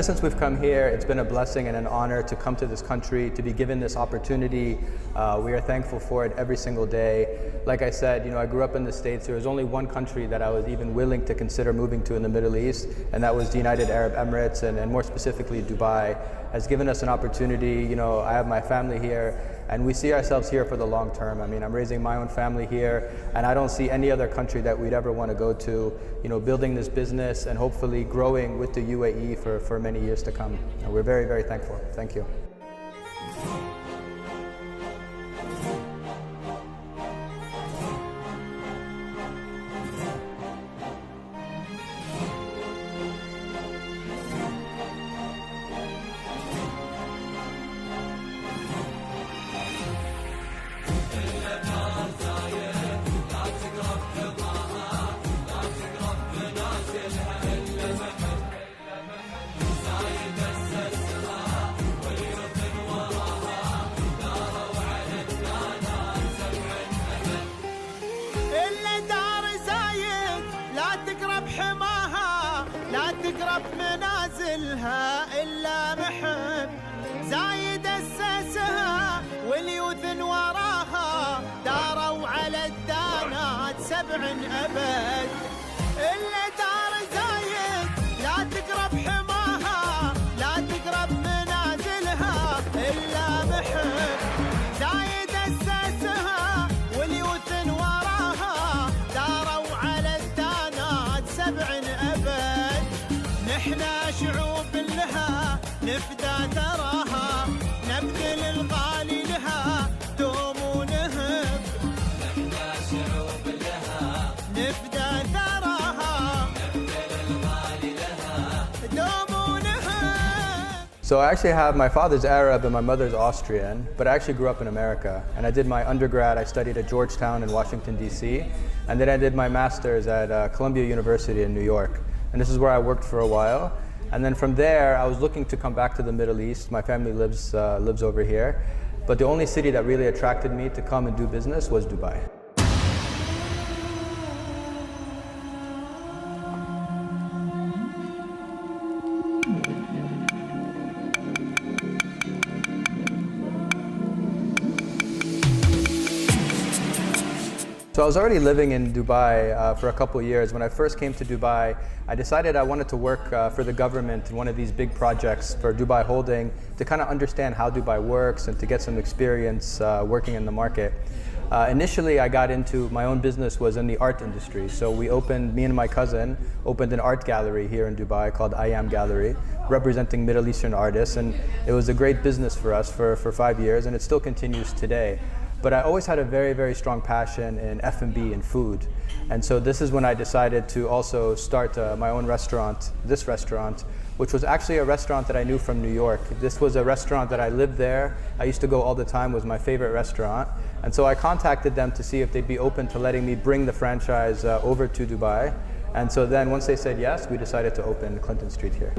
ever since we've come here, it's been a blessing and an honor to come to this country, to be given this opportunity. We are thankful for it every single day. Like I said, I grew up in the States. There was only one country that I was even willing to consider moving to in the Middle East, and that was the United Arab Emirates, and more specifically Dubai. Has given us an opportunity. I have my family here, and we see ourselves here for the long term. I mean, I'm raising my own family here, and I don't see any other country that we'd ever want to go to, building this business and hopefully growing with the UAE for many years to come. And we're very, very thankful. Thank you. تقرب منازلها إلا محب زايد أسسها واليوث وراها داروا على الدانات 7 أبد إلا دار زايد لا تقرب حماها لا تقرب منازلها إلا محب زايد أسسها واليوث وراها داروا على الدانات 7 أبد نحنا شعوب لها نفدى ثراها نبذل الغالي لها دوم ونهب نحنا شعوب لها نفدى ثراها نبذل الغالي لها دوم ونهب. So I actually have, my father's Arab and my mother's Austrian, but I actually grew up in America, and I did my undergrad. I studied at Georgetown in Washington, D.C., and then I did my master's at Columbia University in New York. And this is where I worked for a while. And then from there, I was looking to come back to the Middle East. My family lives over here. But the only city that really attracted me to come and do business was Dubai. So I was already living in Dubai for a couple years. When I first came to Dubai, I decided I wanted to work for the government in one of these big projects for Dubai Holding to kind of understand how Dubai works and to get some experience working in the market. Initially, I got into my own business was in the art industry. So me and my cousin opened an art gallery here in Dubai called I Am Gallery, representing Middle Eastern artists. And it was a great business for us for 5 years, and it still continues today. But I always had a very, very strong passion in F&B and food. And so this is when I decided to also start my own restaurant, this restaurant, which was actually a restaurant that I knew from New York. This was a restaurant that I lived there. I used to go all the time, was my favorite restaurant. And so I contacted them to see if they'd be open to letting me bring the franchise over to Dubai. And so then once they said yes, we decided to open Clinton Street here.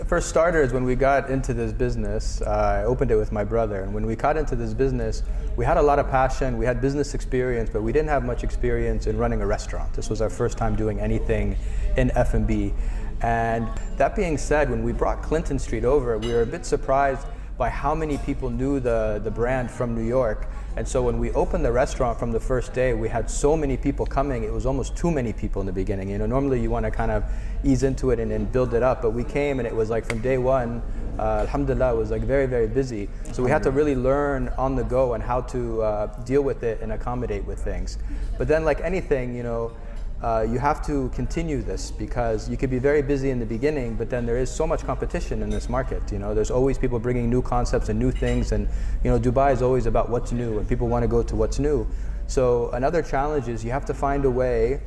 For starters, when we got into this business, I opened it with my brother, and when we got into this business, we had a lot of passion, we had business experience, but we didn't have much experience in running a restaurant. This was our first time doing anything in F&B. And that being said, when we brought Clinton Street over, we were a bit surprised by how many people knew the brand from New York. And so when we opened the restaurant from the first day, we had so many people coming, it was almost too many people in the beginning. Normally you want to kind of ease into it and build it up, but we came and it was like from day one, alhamdulillah, it was like very, very busy. So we had to really learn on the go and how to deal with it and accommodate with things. But then like anything, you have to continue this because you could be very busy in the beginning, but then there is so much competition in this market. There's always people bringing new concepts and new things, and Dubai is always about what's new, and people want to go to what's new. So another challenge is you have to find a way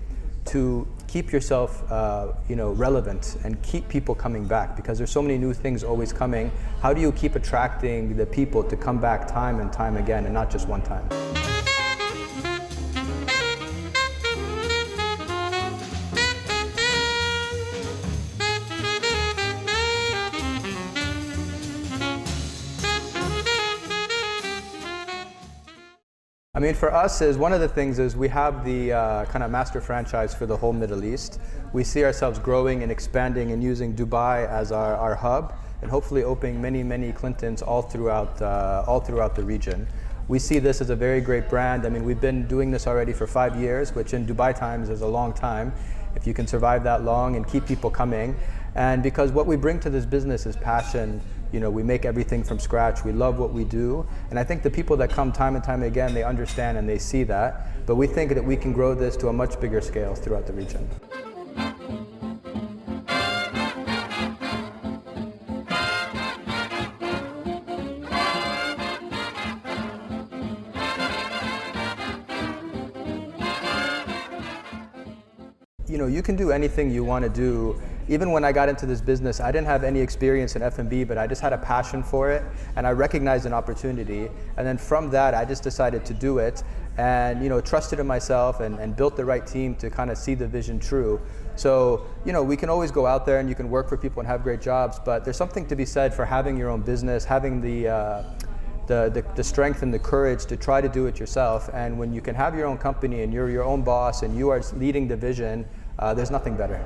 to keep yourself relevant and keep people coming back, because there's so many new things always coming. How do you keep attracting the people to come back time and time again, and not just one time? I mean, for us, is one of the things is we have the kind of master franchise for the whole Middle East. We see ourselves growing and expanding and using Dubai as our hub, and hopefully opening many Clintons all throughout the region. We see this as a very great brand. I mean, we've been doing this already for 5 years, which in Dubai times is a long time, if you can survive that long and keep people coming. And because what we bring to this business is passion. You know, we make everything from scratch. We love what we do. And I think the people that come time and time again, they understand and they see that. But we think that we can grow this to a much bigger scale throughout the region. You know, you can do anything you want to do. Even when I got into this business, I didn't have any experience in F&B, but I just had a passion for it, and I recognized an opportunity. And then from that, I just decided to do it, and you know, trusted in myself and built the right team to kind of see the vision true. So, you know, we can always go out there and you can work for people and have great jobs, but there's something to be said for having your own business, having the strength and the courage to try to do it yourself. And when you can have your own company and you're your own boss and you are leading the vision, there's nothing better.